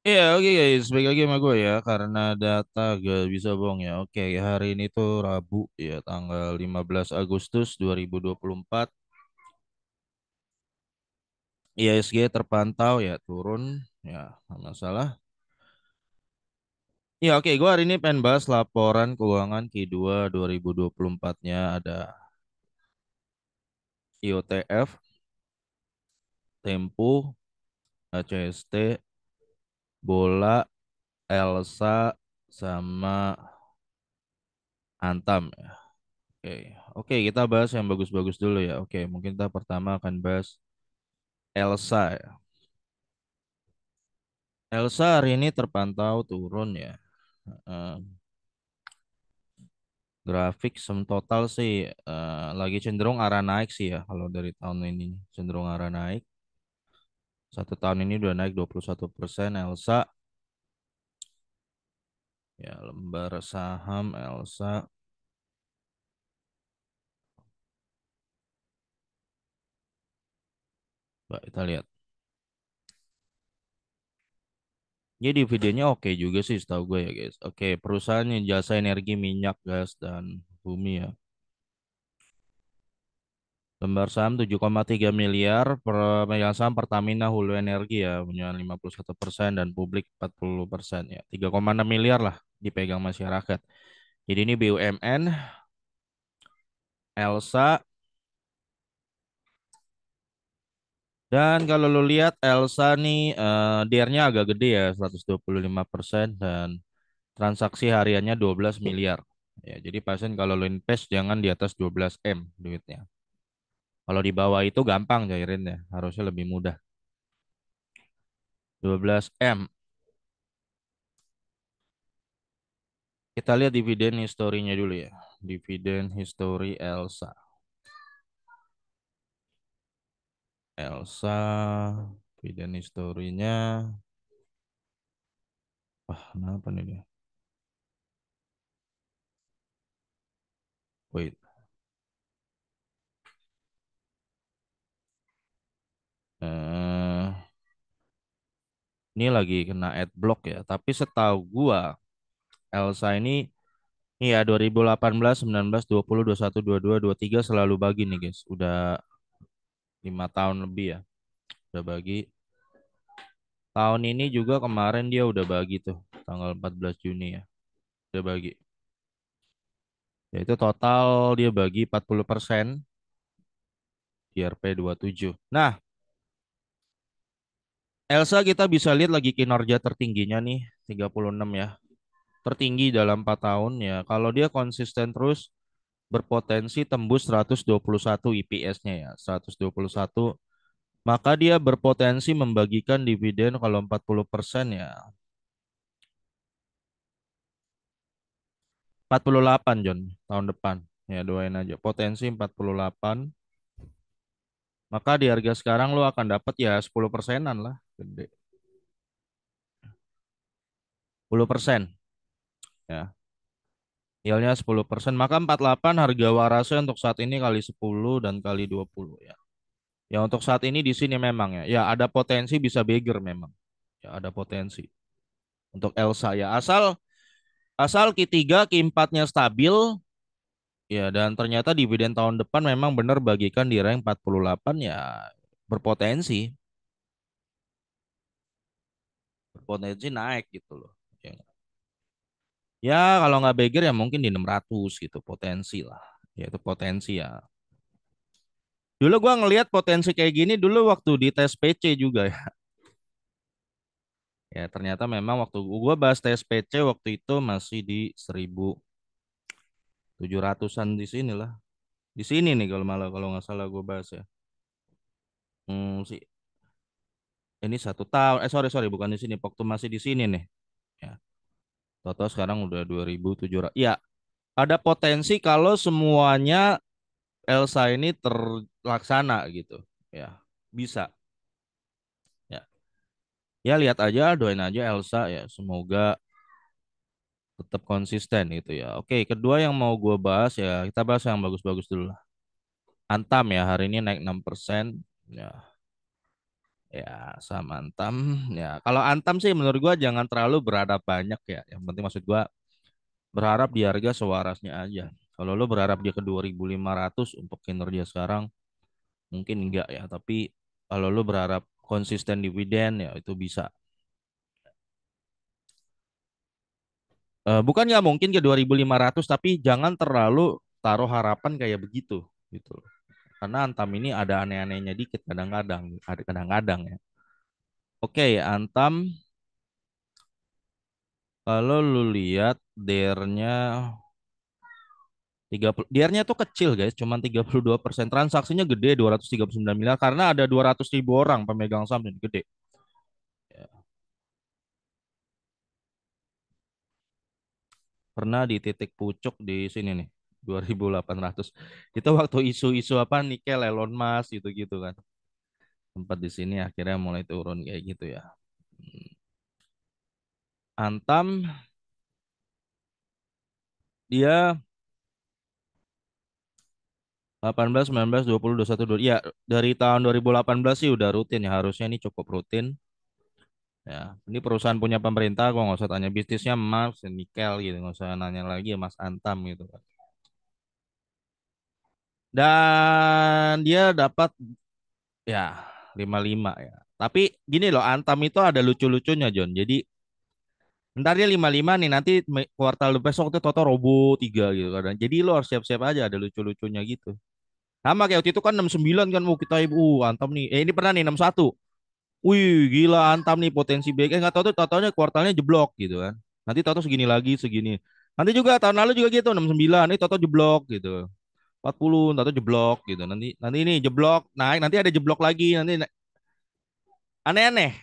Iya, oke guys, balik lagi sama gue ya, karena data gak bisa bohong ya. Oke, hari ini tuh Rabu ya, tanggal 15 Agustus 2024. IHSG terpantau ya turun, ya nggak masalah. Ya oke, gue hari ini pengen bahas laporan keuangan Q2 2024-nya. Ada IOTF, Tempo, ACST, Bola, Elsa, sama Antam ya. Oke, oke kita bahas yang bagus-bagus dulu ya. Oke, mungkin kita pertama akan bahas Elsa ya. Elsa hari ini terpantau turun ya. Eh, grafik sum total sih lagi cenderung arah naik sih ya. Kalau dari tahun ini cenderung arah naik. Satu tahun ini udah naik 21% Elsa. Ya, lembar saham Elsa. Coba kita lihat. Jadi dividennya oke juga sih setahu gue ya guys. Oke, perusahaan yang jasa energi minyak, gas, dan bumi ya. Lembar saham 7,3 miliar, pemegang saham Pertamina Hulu Energi ya punya 51% dan publik 40% ya. 3,6 miliar lah dipegang masyarakat. Jadi ini BUMN, Elsa, dan kalau lu lihat Elsa nih DR-nya agak gede ya 125% dan transaksi hariannya 12 miliar. Ya, jadi pasien kalau lu invest jangan di atas 12 M duitnya. Kalau di bawah itu gampang cairin ya, harusnya lebih mudah. 12 M. Kita lihat dividen historinya dulu ya. Dividen history Elsa. Elsa, dividen historinya. Wah, kenapa nih dia? Wait. Eh, ini lagi kena adblock ya. Tapi setahu gua, Elsa ini iya 2018, 19, 20, 21, 22, 23 selalu bagi nih guys. Udah 5 tahun lebih ya. Udah bagi. Tahun ini juga kemarin dia udah bagi tuh. Tanggal 14 Juni ya. Udah bagi. Yaitu total dia bagi 40% di RP 27. Nah, Elsa kita bisa lihat lagi kinerja tertingginya nih 36 ya. Tertinggi dalam 4 tahun ya. Kalau dia konsisten terus berpotensi tembus 121 IPS-nya ya. 121. Maka dia berpotensi membagikan dividen kalau 40% ya. 48 John tahun depan. Ya doain aja. Potensi 48. Maka di harga sekarang lo akan dapat ya 10 persenan lah. Gede. 10%. Ya. Yieldnya 10%. Maka 48 harga warasnya untuk saat ini kali 10 dan kali 20 ya. Ya untuk saat ini di sini memang ya. Ya ada potensi bisa beggar memang. Ya ada potensi. Untuk Elsa ya. Asal Q3 Q4-nya stabil ya dan ternyata dividen tahun depan memang benar bagikan di rank 48 ya berpotensi. Berpotensi naik gitu loh. Ya, ya kalau nggak beggar ya mungkin di 600 gitu potensi lah. Ya itu potensi ya. Dulu gua ngelihat potensi kayak gini dulu waktu di tes PC juga ya. Ya ternyata memang waktu gua bahas tes PC waktu itu masih di 1700-an di sini lah. Di sini nih kalau malah kalau nggak salah gua bahas ya. Sih ini 1 tahun. Sorry sorry bukan di sini. Waktu masih di sini nih. Ya. Toto sekarang udah 2700. Ya ada potensi kalau semuanya Elsa ini terlaksana gitu. Ya bisa. Ya ya lihat aja doain aja Elsa ya. Semoga tetap konsisten gitu ya. Oke, kedua yang mau gue bahas ya, kita bahas yang bagus-bagus dulu lah. Antam ya, hari ini naik 6%. Ya, Ya, sama Antam. Ya, kalau Antam sih menurut gua jangan terlalu berharap banyak ya. Yang penting maksud gua berharap di harga sewarasnya aja. Kalau lo berharap dia ke 2.500 untuk kinerja sekarang, mungkin enggak ya. Tapi kalau lo berharap konsisten dividen ya itu bisa. Bukan nggak mungkin ke 2.500, tapi jangan terlalu taruh harapan kayak begitu gitu. Karena Antam ini ada aneh-anehnya dikit kadang-kadang, ada kadang-kadang ya. Oke, Antam kalau lu lihat DER-nya 30, DER-nya tuh kecil guys, cuma 32%. Transaksinya gede 239 miliar karena ada 200 ribu orang pemegang saham dan gede. Ya, pernah di titik pucuk di sini nih 2.800. Itu waktu isu-isu apa nikel Elon Musk gitu-gitu kan. Sempat di sini akhirnya mulai turun kayak gitu ya. Hmm. Antam dia 18, 19, 20, 21, 22. Ya, dari tahun 2018 sih udah rutin ya. Harusnya ini cukup rutin. Ya, ini perusahaan punya pemerintah, gua nggak usah tanya bisnisnya emas, nikel gitu, nggak usah nanya lagi ya Mas Antam gitu kan. Dan dia dapat ya 55 ya. Tapi gini loh, Antam itu ada lucu-lucunya John. Jadi ntar dia 55 nih, nanti kuartal besok tuh Toto robo 3 gitu kan. Jadi lo harus siap-siap aja ada lucu-lucunya gitu. Sama kayak waktu itu kan 69 kan, mau kita ibu Antam nih. Ini pernah nih 61. Wih, gila Antam nih potensi BG. Nggak tahu tuh totalnya kuartalnya jeblok gitu kan. Nanti toto segini lagi segini. Nanti juga tahun lalu juga gitu 69. Ini toto jeblok gitu. 40 toto jeblok gitu. Nanti nanti ini jeblok naik. Nanti ada jeblok lagi. Nanti aneh-aneh.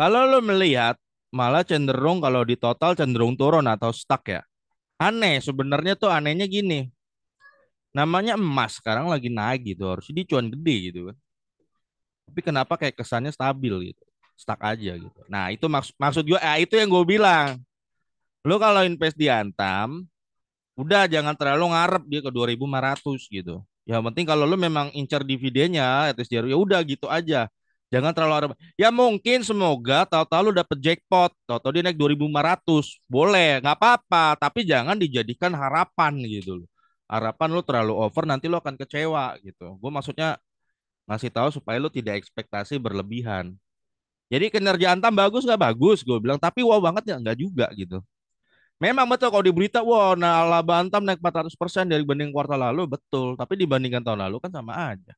Kalau lo melihat malah cenderung kalau di total cenderung turun atau stuck ya. Aneh sebenarnya tuh anehnya gini. Namanya emas sekarang lagi naik gitu. Harusnya dia cuan gede gitu kan. Tapi kenapa kayak kesannya stabil gitu. Stuck aja gitu. Nah, itu maksud gue, itu yang gue bilang. Lu kalau invest di Antam, udah jangan terlalu ngarep dia ke 2.500 gitu. Yang penting kalau lu memang incar dividennya, ETSDR, ya udah gitu aja. Jangan terlalu harap. Ya mungkin semoga tahu-tahu lu dapet jackpot, tahu-tahu dia naik 2.500. Boleh, nggak apa-apa, tapi jangan dijadikan harapan gitu loh. Harapan lu terlalu over nanti lu akan kecewa gitu. Gue maksudnya ngasih tahu supaya lu tidak ekspektasi berlebihan. Jadi kinerja Antam bagus nggak bagus, gue bilang. Tapi wow banget ya nggak juga gitu. Memang betul kalau di berita, wah, nah laba Antam naik 400% dari banding kuartal lalu, betul. Tapi dibandingkan tahun lalu kan sama aja.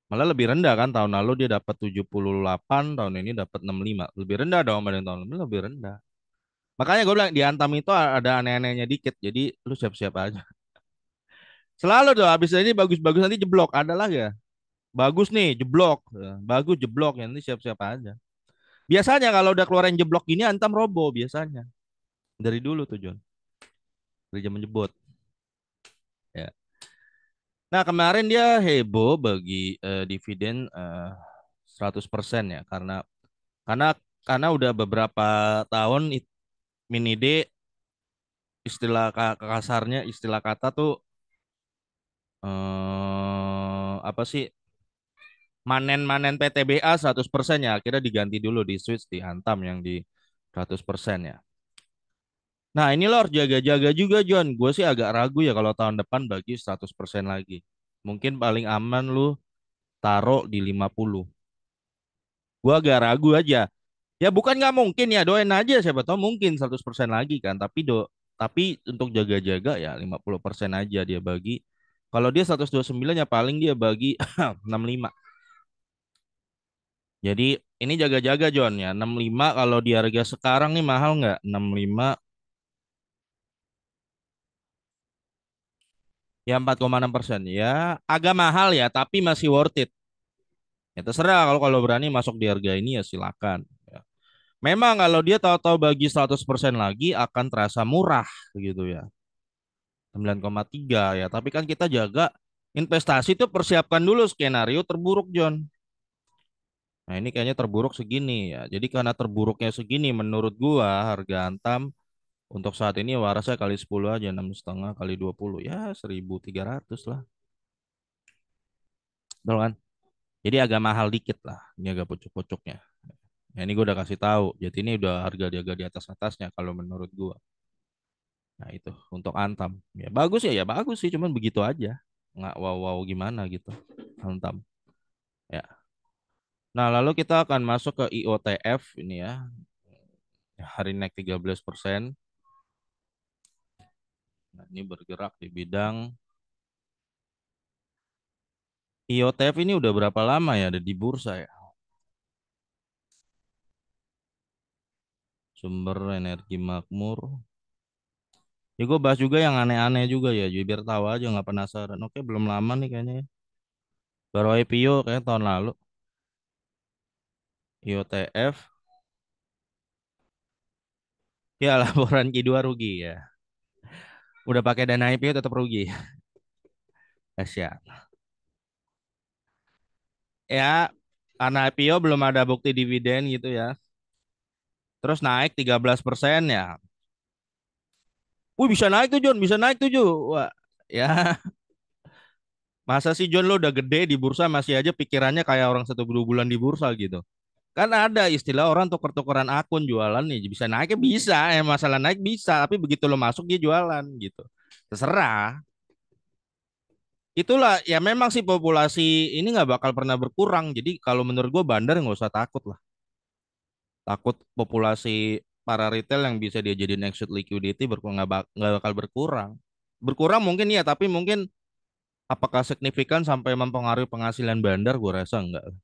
Malah lebih rendah kan, tahun lalu dia dapat 78, tahun ini dapat 65. Lebih rendah dong banding tahun lalu, lebih rendah. Makanya gue bilang di Antam itu ada aneh-anehnya dikit, jadi lu siap-siap aja. Selalu tuh, habis ini bagus-bagus nanti jeblok, ada lagi ya. Bagus nih, jeblok. Bagus jeblok, ya nanti siap-siap aja. Biasanya kalau udah keluarin jeblok gini, Antam robo biasanya. Dari dulu tuh John, dari zaman jebot. Ya. Nah, kemarin dia heboh bagi dividen 100% ya karena karena udah beberapa tahun mini D istilah kasarnya istilah kata tuh apa sih manen-manen PTBA 100% ya akhirnya diganti dulu di switch di Antam yang di 100% ya. Nah, ini lo harus jaga-jaga juga John. Gue sih agak ragu ya kalau tahun depan bagi 100% lagi. Mungkin paling aman lu taruh di 50. Gua agak ragu aja. Ya bukan nggak mungkin ya, doain aja siapa tahu mungkin 100% lagi kan. Tapi untuk jaga-jaga ya 50% aja dia bagi. Kalau dia 129 ya paling dia bagi 65. Jadi ini jaga-jaga John ya. 65 kalau di harga sekarang nih mahal nggak? 65 ya 4,6%. Ya agak mahal ya, tapi masih worth it. Ya terserah kalau kalau berani masuk di harga ini ya silakan. Ya. Memang kalau dia tahu-tahu bagi 100% lagi akan terasa murah gitu ya. 9,3 ya. Tapi kan kita jaga investasi itu persiapkan dulu skenario terburuk, John. Nah, ini kayaknya terburuk segini ya. Jadi karena terburuknya segini menurut gua harga Antam untuk saat ini warasnya kali 10 aja 6,5 kali 20 ya 1.300 lah. Betul kan? Jadi agak mahal dikit lah. Ini agak pucuk-pucuknya. Ya, ini gue udah kasih tahu. Jadi ini udah harga dia agak di atas-atasnya kalau menurut gue. Nah itu untuk Antam. Ya bagus sih. Cuman begitu aja. Nggak wow-wow gimana gitu. Antam. Ya. Nah lalu kita akan masuk ke IOTF ini ya. Hari naik 13%. Nah, ini bergerak di bidang IOTF ini udah berapa lama ya ada di bursa ya? Sumber energi makmur. Ya gue bahas juga yang aneh-aneh juga ya, jadi biar tahu aja nggak penasaran. Oke, belum lama nih kayaknya ya. Baru IPO kayak tahun lalu. IOTF. Ya laporan Q2 rugi ya. Udah pakai dana IPO tetap rugi. Kasihan. Ya, karena IPO belum ada bukti dividen gitu ya. Terus naik 13% ya. Wih bisa naik tuh John, bisa naik tuh Jo. Wah, ya masa sih John lo udah gede di bursa masih aja pikirannya kayak orang 1 2 bulan di bursa gitu. Kan ada istilah orang tuker-tukeran akun jualan nih bisa naiknya bisa, masalah naik bisa, tapi begitu lo masuk dia jualan gitu. Terserah. Itulah ya memang sih populasi ini nggak bakal pernah berkurang. Jadi kalau menurut gue bandar nggak usah takut lah. Takut populasi para retail yang bisa dia jadiin exit liquidity berkurang nggak bakal berkurang. Berkurang mungkin ya, tapi mungkin apakah signifikan sampai mempengaruhi penghasilan bandar? Gue rasa enggak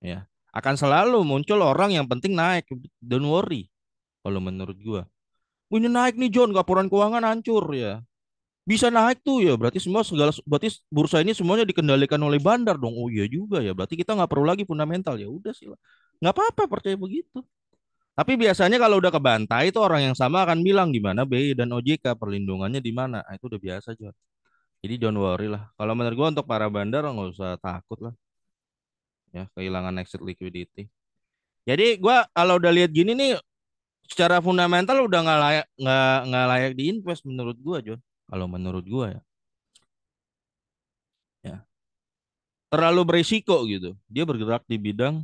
ya. Akan selalu muncul orang yang penting naik. Don't worry. Kalau menurut gua, "Wih, ini naik nih John, laporan keuangan hancur ya. Bisa naik tuh ya, berarti berarti bursa ini semuanya dikendalikan oleh bandar dong. Oh iya juga ya, berarti kita nggak perlu lagi fundamental ya. Udah sih lah, nggak apa-apa percaya begitu. Tapi biasanya kalau udah kebantai itu orang yang sama akan bilang di mana BI dan OJK perlindungannya di mana. Nah, itu udah biasa John. Jadi don't worry lah. Kalau menurut gua untuk para bandar nggak usah takut lah ya kehilangan exit liquidity. Jadi gua kalau udah lihat gini nih secara fundamental udah nggak layak diinvest menurut gua John. Kalau menurut gua ya, ya terlalu berisiko gitu. Dia bergerak di bidang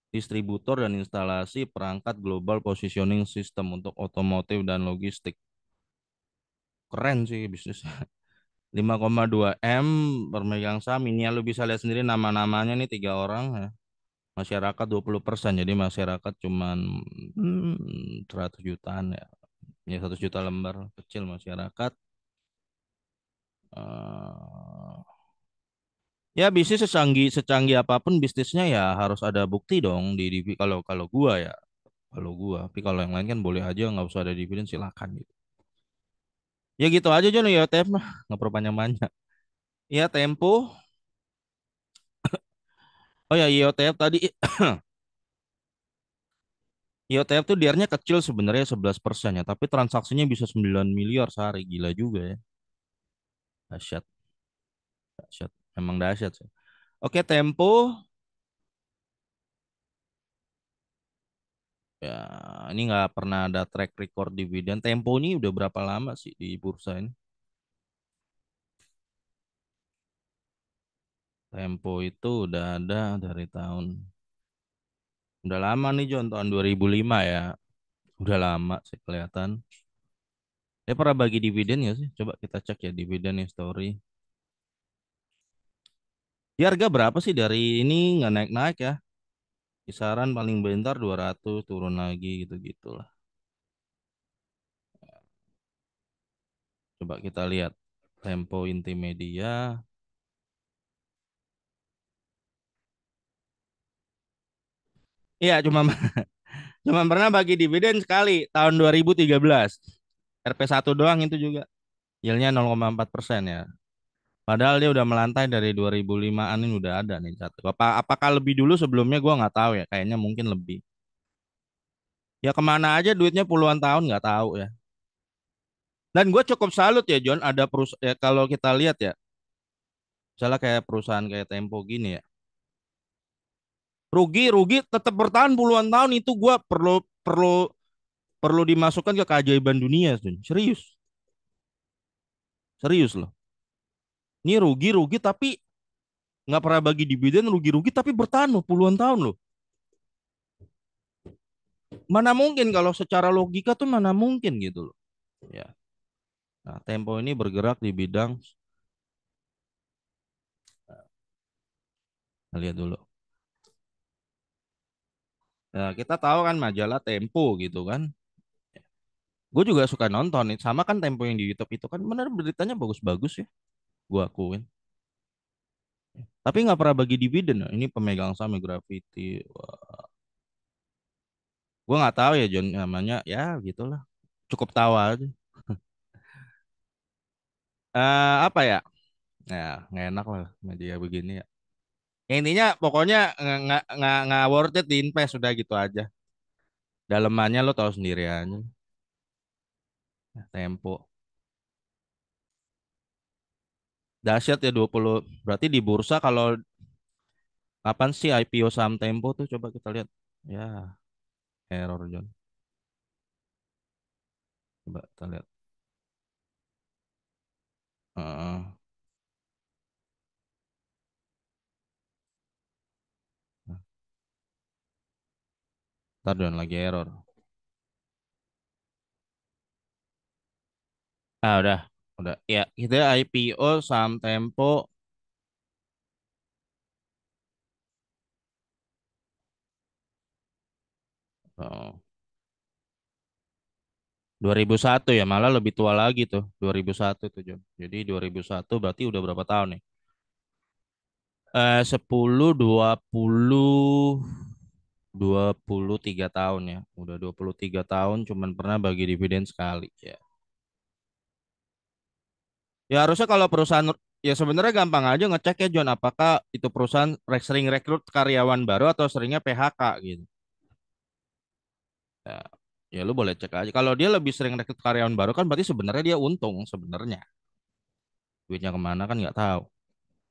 distributor dan instalasi perangkat global positioning system untuk otomotif dan logistik. Keren sih bisnisnya. 5,2 M bermegang saham ini ya lu bisa lihat sendiri nama-namanya nih 3 orang ya. Masyarakat 20%, jadi masyarakat cuman 100 jutaan ya. Ya 100 juta lembar kecil masyarakat. Eh, Ya bisnis secanggih secanggih apapun bisnisnya ya harus ada bukti dong di kalau kalau gua ya kalau gua tapi kalau yang lain kan boleh aja nggak usah ada dividen silakan gitu ya gitu aja Jon ya TF mah nggak perlu banyak-banyak ya Tempo oh ya IOTF tadi IOTF tuh diarnya kecil sebenarnya 11% ya tapi transaksinya bisa 9 miliar sehari gila juga ya dahsyat dahsyat memang dahsyat sih oke Tempo ya ini nggak pernah ada track record dividen Tempo ini udah berapa lama sih di bursa ini Tempo itu udah ada dari tahun udah lama nih John tahun 2005 ya. Udah lama sih kelihatan. Dia pernah bagi dividen ya sih? Coba kita cek ya dividen history. Di harga berapa sih dari ini nggak naik-naik ya? Kisaran paling bentar 200 turun lagi gitu-gitulah. Coba kita lihat Tempo Inti Media. Iya, cuma pernah bagi dividen sekali tahun 2013. RP1 doang itu juga. Yieldnya 0,4% ya. Padahal dia udah melantai dari 2005-an ini udah ada nih satu. Apakah lebih dulu sebelumnya gua nggak tahu ya. Kayaknya mungkin lebih. Ya kemana aja duitnya puluhan tahun nggak tahu ya. Dan gue cukup salut ya John ada perusahaan ya, kalau kita lihat ya. Misalnya kayak perusahaan kayak Tempo gini ya. Rugi tetap bertahan puluhan tahun itu gua perlu perlu perlu dimasukkan ke keajaiban dunia John. Serius. Serius loh. Ini rugi tapi nggak pernah bagi dividen, rugi-rugi tapi bertahan loh puluhan tahun loh. Mana mungkin kalau secara logika tuh mana mungkin gitu loh. Ya. Nah, Tempo ini bergerak di bidang, nah, lihat dulu. Nah, kita tahu kan majalah Tempo gitu kan. Gue juga suka nonton, sama kan Tempo yang di YouTube itu kan bener beritanya bagus-bagus ya, gue akuin. Tapi nggak pernah bagi dividen. Nah, ini pemegang saham Gravity. Wah, gue nggak tahu ya John namanya, ya gitulah. Cukup tahu aja. Apa ya? Ya nggak enak lah media begini ya. Ya, intinya pokoknya nggak worth it di invest sudah gitu aja. Dalemannya lo tahu sendiri aja. Tempo. Dahsyat ya 20. Berarti di bursa kalau kapan sih IPO saham Tempo tuh coba kita lihat. Ya, error John. Coba kita lihat. Heeh. Ntar John lagi error. Ah udah, udah. Ya, kita IPO saham Tempo. Oh, 2001 ya, malah lebih tua lagi tuh. 2001 tuh John. Jadi 2001 berarti udah berapa tahun nih? 10, 23 tahun ya. Udah 23 tahun cuman pernah bagi dividen sekali ya. Ya harusnya kalau perusahaan, ya sebenarnya gampang aja ngecek ya John, apakah itu perusahaan sering rekrut karyawan baru atau seringnya PHK gitu. Ya, ya lu boleh cek aja. Kalau dia lebih sering rekrut karyawan baru kan berarti sebenarnya dia untung sebenarnya. Duitnya kemana kan nggak tahu.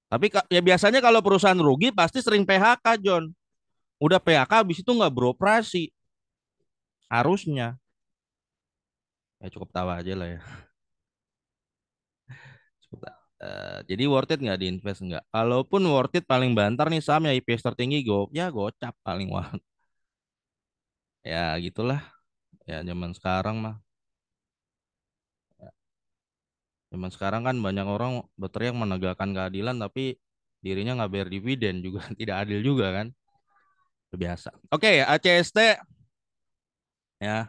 Tapi ya biasanya kalau perusahaan rugi pasti sering PHK John. Udah PHK habis itu nggak beroperasi harusnya. Ya cukup tahu aja lah ya. Cukup jadi worth it nggak diinvest nggak? Kalaupun worth it paling banter nih saham ya IPS tertinggi ya gocap paling wah. Ya gitulah. Ya zaman sekarang mah. Zaman sekarang kan banyak orang berteriak menegakkan keadilan tapi dirinya nggak bayar dividen juga tidak adil juga kan. Biasa. Oke, ACST ya.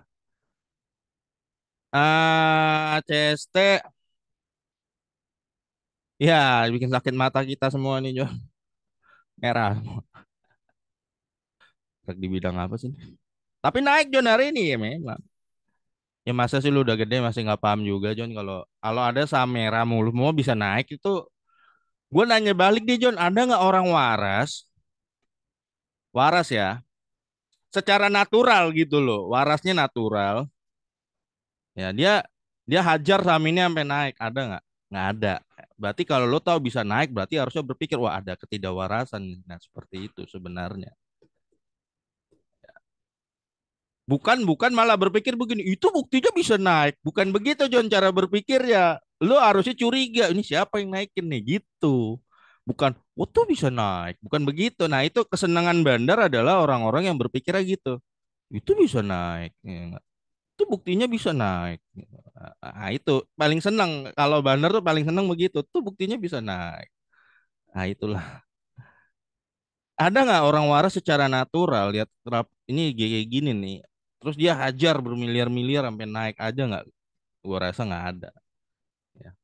ACST ya bikin sakit mata kita semua nih Jo. Merah. Di bidang apa sih? Tapi naik Jon hari ini ya memang. Ya masa sih lu udah gede masih nggak paham juga Jon, kalau kalau ada saham merah mulu mau bisa naik itu. Gue nanya balik nih Jon, ada nggak orang waras, waras ya, secara natural gitu loh, warasnya natural. Ya dia hajar saham ini sampai naik, ada nggak? Nggak ada. Berarti kalau lo tahu bisa naik, berarti harusnya berpikir wah ada ketidakwarasan. Nah seperti itu sebenarnya. Bukan malah berpikir begini, itu buktinya bisa naik. Bukan begitu John cara berpikirnya. Lo harusnya curiga, ini siapa yang naikin nih gitu. Bukan, oh tuh bisa naik. Bukan begitu. Nah itu kesenangan bandar adalah orang-orang yang berpikirnya gitu. Itu bisa naik. Ya, nggak? Itu buktinya bisa naik. Nah itu paling senang. Kalau bandar tuh paling senang begitu. Tuh buktinya bisa naik. Nah itulah. Ada nggak orang waras secara natural lihat ini kayak gini nih. Terus dia hajar bermiliar-miliar sampai naik aja nggak? Gua rasa nggak ada. Ya.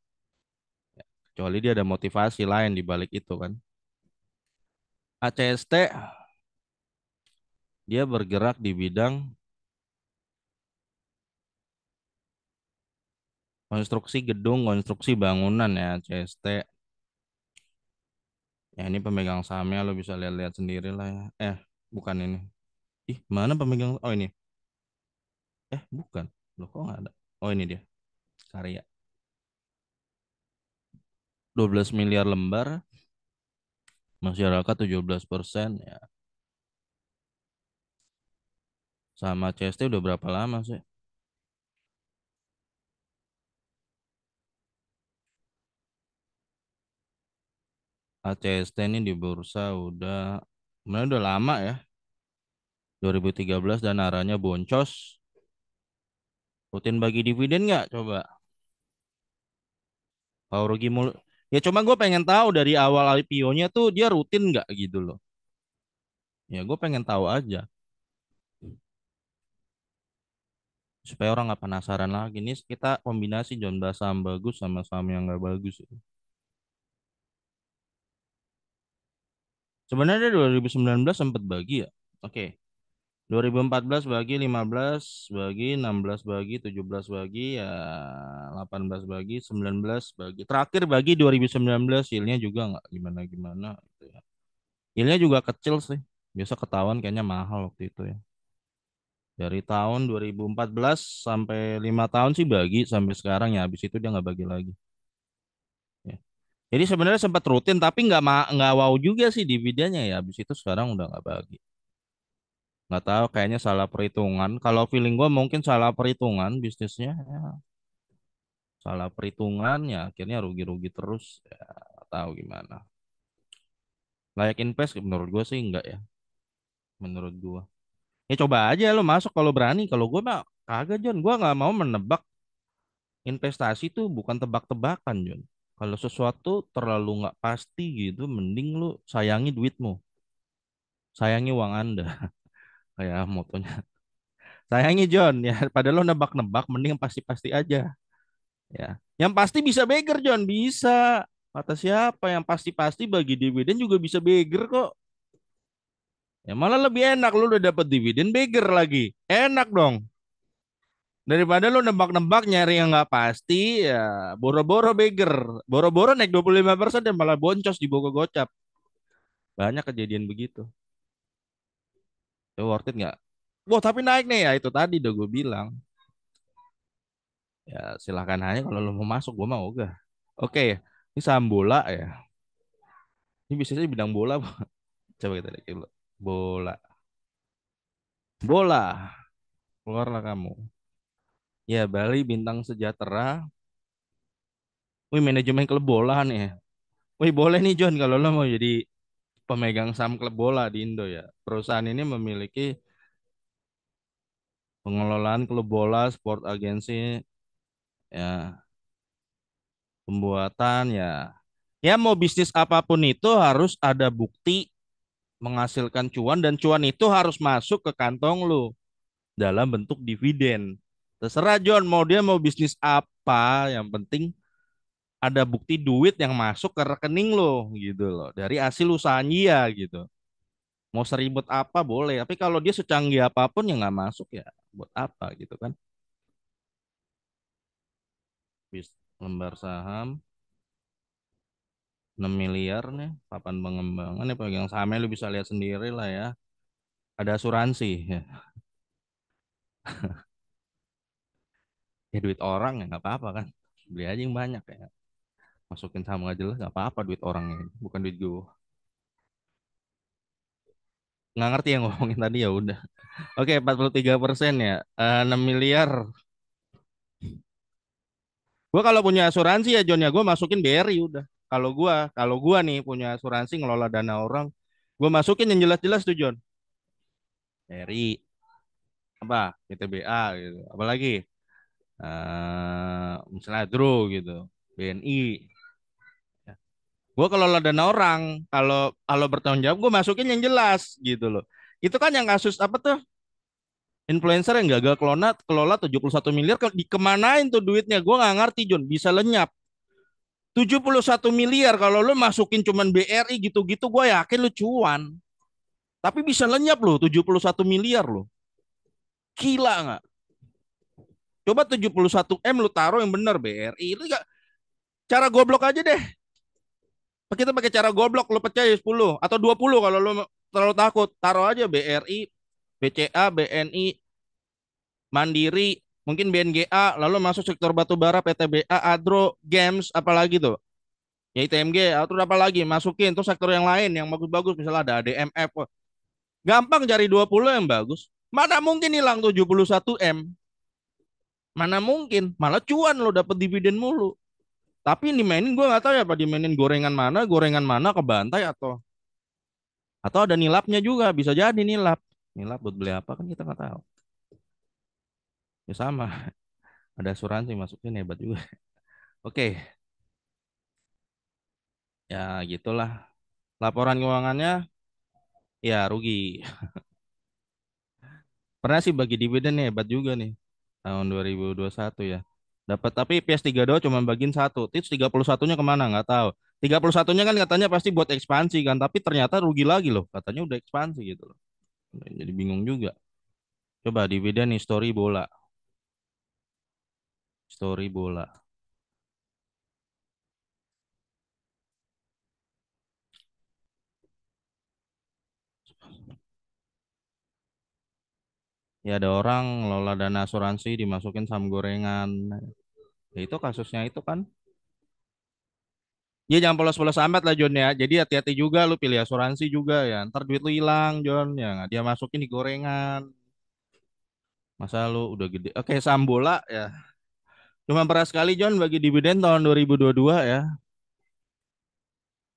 Kecuali dia ada motivasi lain di balik itu kan. ACST dia bergerak di bidang konstruksi gedung, konstruksi bangunan ya ACST. Ya ini pemegang sahamnya lo bisa lihat-lihat sendiri lah ya. Bukan ini. Ih, mana pemegang? Oh ini. Bukan. Loh kok nggak ada? Oh ini dia. Karya. 12 miliar lembar, masyarakat 17% ya. Sama CST udah berapa lama sih? ACST ini di bursa sebenarnya udah lama ya. 2013 dan arahnya boncos. Rutin bagi dividen nggak? Coba. Kalau rugi mulu. Ya cuma gue pengen tahu dari awal IPO-nya tuh dia rutin nggak gitu loh. Ya gue pengen tahu aja. Supaya orang nggak penasaran lagi. Ini kita kombinasi John bahas saham bagus sama saham yang nggak bagus. Sebenarnya 2019 sempat bagi ya. Oke. 2014 bagi, 15 bagi, 16 bagi, 17 bagi, ya 18 bagi, 19 bagi. Terakhir bagi 2019 yieldnya juga nggak gimana-gimana gitu ya. Yieldnya juga kecil sih. Biasa ketahuan kayaknya mahal waktu itu ya. Dari tahun 2014 sampai 5 tahun sih bagi sampai sekarang ya. Habis itu dia nggak bagi lagi. Ya. Jadi sebenarnya sempat rutin tapi nggak wow juga sih dividennya ya. Habis itu sekarang udah nggak bagi. Nggak tahu kayaknya salah perhitungan. Kalau feeling gue mungkin salah perhitungan bisnisnya ya. Salah perhitungan ya akhirnya rugi-rugi terus ya nggak tahu gimana. Layak invest menurut gue sih enggak ya menurut gue. Ya coba aja lo masuk kalau berani. Kalau gue mah kagak John. Gue nggak mau menebak investasi tuh bukan tebak-tebakan John. Kalau sesuatu terlalu nggak pasti gitu, mending lu sayangi duitmu, sayangi uang Anda, kayak motonya. Sayangi John ya. Padahal lo nebak-nebak, mending yang pasti-pasti aja. Ya, yang pasti bisa beger John, bisa. Kata siapa yang pasti-pasti bagi dividen juga bisa beger kok. Ya malah lebih enak lu udah dapat dividen beger lagi. Enak dong. Daripada lu nebak-nebak nyari yang nggak pasti ya boro-boro beger. Boro-boro naik 25% dan malah boncos di Bogor gocap. Banyak kejadian begitu. Itu worth it nggak? Wah tapi naik nih ya itu tadi udah gue bilang. Ya silahkan aja kalau lu mau masuk gue mau ogah. Oke, ini saham bola ya. Ini bisnisnya di bidang bola. Coba kita lihat dulu. Bola. Bola. Keluarlah kamu. Ya, Bali Bintang Sejahtera. Wih, manajemen klub bola nih. Wih, boleh nih John kalau lo mau jadi pemegang saham klub bola di Indo ya. Perusahaan ini memiliki pengelolaan klub bola, sport agensi, ya, pembuatan ya. Ya mau bisnis apapun itu harus ada bukti menghasilkan cuan dan cuan itu harus masuk ke kantong lo dalam bentuk dividen. Terserah John mau dia mau bisnis apa, yang penting ada bukti duit yang masuk ke rekening lo gitu loh dari hasil usaha dia gitu. Mau seribet apa boleh, tapi kalau dia secanggih apapun yang nggak masuk ya buat apa gitu kan. Lembar saham 6 miliar nih, papan pengembangan nih pegang sahamnya lu bisa lihat sendiri lah ya. Ada asuransi ya. Ya duit orang ya nggak apa-apa kan. Beli aja yang banyak ya. Masukin saham nggak jelas nggak apa-apa duit orangnya, bukan duit gue. Nggak ngerti yang ngomongin tadi ya udah. Oke, 43% ya. 6 miliar. Gua kalau punya asuransi ya John ya gue masukin BRI udah. Kalau gua nih punya asuransi ngelola dana orang, gue masukin yang jelas-jelas tuh John. BRI apa PTBA gitu. Apalagi misalnya Adro gitu, BNI. Gue kalau dana orang, kalau kalau bertanggung jawab gue masukin yang jelas gitu loh. Itu kan yang kasus apa tuh? Influencer yang gagal kelola 71 miliar dikemanain tuh duitnya? Gue nggak ngerti John, bisa lenyap. 71 miliar kalau lu masukin cuman BRI gitu-gitu gue yakin lu cuan. Tapi bisa lenyap loh 71 miliar loh. Gila nggak? Coba 71 M lu taruh yang bener BRI. Itu gak, cara goblok aja deh. Kita pakai cara goblok lu percaya 10 atau 20 kalau lu terlalu takut. Taruh aja BRI, BCA, BNI, Mandiri, mungkin BNGA, lalu masuk sektor batubara PTBA, Adro, Games, apalagi tuh. Ya ITMG, atau apa lagi masukin tuh sektor yang lain yang bagus-bagus misalnya ada ADMF. Gampang cari 20 yang bagus. Mana mungkin hilang 71 M? Mana mungkin? Malah cuan lo dapet dividen mulu. Tapi yang dimainin gue nggak tahu ya apa dimainin gorengan mana ke bantai atau ada nilapnya juga bisa jadi nilap. Nilap buat beli apa kan kita nggak tahu. Ya sama, ada asuransi masukin hebat juga. Oke, ya gitulah. Laporan keuangannya ya rugi. Pernah sih bagi dividen nih hebat juga nih tahun 2021 ya. Dapat tapi PS3 cuma bagiin satu. Terus 31-nya kemana nggak tahu. 31-nya kan katanya pasti buat ekspansi kan, tapi ternyata rugi lagi loh. Katanya udah ekspansi gitu loh. Jadi bingung juga. Coba dividen history bola, story bola. Ya ada orang ngelola dana asuransi dimasukin saham gorengan. Ya itu kasusnya itu kan. Ya jangan polos-polos amat lah John ya. Jadi hati-hati juga lu pilih asuransi juga ya. Ntar duit lu hilang John ya. Nggak dia masukin di gorengan. Masa lu udah gede. Oke saham bola ya. Cuma beras sekali John bagi dividen tahun 2022 ya.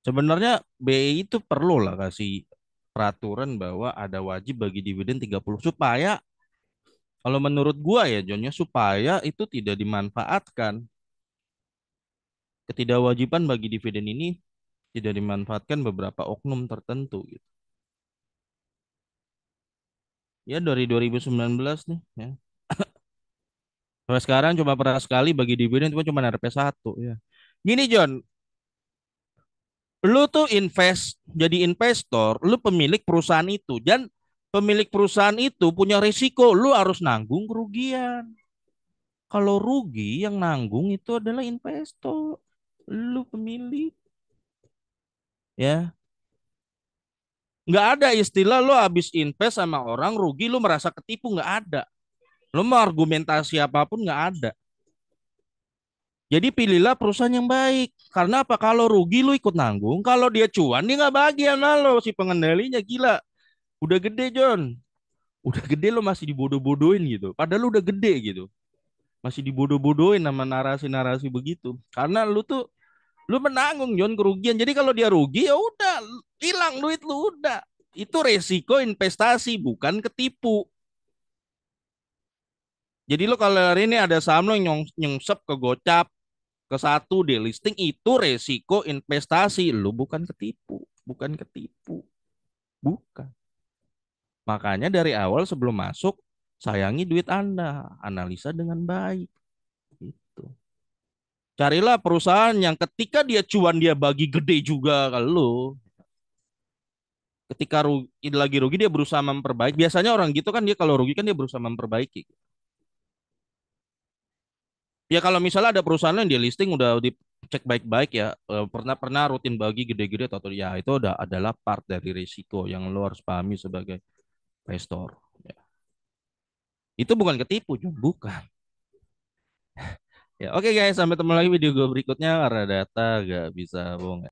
Sebenarnya BI itu perlu lah kasih peraturan bahwa ada wajib bagi dividen 30 supaya kalau menurut gua ya John ya supaya itu tidak dimanfaatkan. Ketidakwajiban bagi dividen ini tidak dimanfaatkan beberapa oknum tertentu gitu. Ya dari 2019 nih ya. Sampai sekarang cuma pernah sekali bagi dividen itu cuma RP 1 ya. Gini John, lu tuh jadi investor, lu pemilik perusahaan itu dan pemilik perusahaan itu punya risiko, lu harus nanggung kerugian. Kalau rugi yang nanggung itu adalah investor, lu pemilik ya. Nggak ada istilah lu habis invest sama orang rugi lu merasa ketipu nggak ada. Lu mau argumentasi apapun nggak ada. Jadi pilihlah perusahaan yang baik. Karena apa? Kalau rugi lu ikut nanggung. Kalau dia cuan dia nggak bagian lo si pengendalinya gila. Udah gede John. Udah gede lo masih dibodoh-bodohin gitu. Padahal lu udah gede gitu. Masih dibodoh-bodohin sama narasi-narasi begitu. Karena lu menanggung John kerugian. Jadi kalau dia rugi ya udah hilang duit lu udah. Itu resiko investasi bukan ketipu. Jadi lo kalau hari ini ada saham lo yang nyengsep ke gocap ke satu di listing itu resiko investasi lu bukan ketipu, bukan ketipu, bukan. Makanya dari awal sebelum masuk sayangi duit Anda, analisa dengan baik gitu. Carilah perusahaan yang ketika dia cuan dia bagi gede juga ke lu. Ketika rugi, lagi rugi dia berusaha memperbaiki. Biasanya orang gitu kan dia kalau rugi kan dia berusaha memperbaiki. Ya kalau misalnya ada perusahaan yang dia listing udah dicek baik-baik ya, pernah pernah rutin bagi gede-gede atau ya itu udah adalah part dari risiko yang lo harus pahami sebagai investor. Ya. Itu bukan ketipu, Jun. Bukan. Ya, oke guys, sampai ketemu lagi video gue berikutnya karena data gak bisa bohong.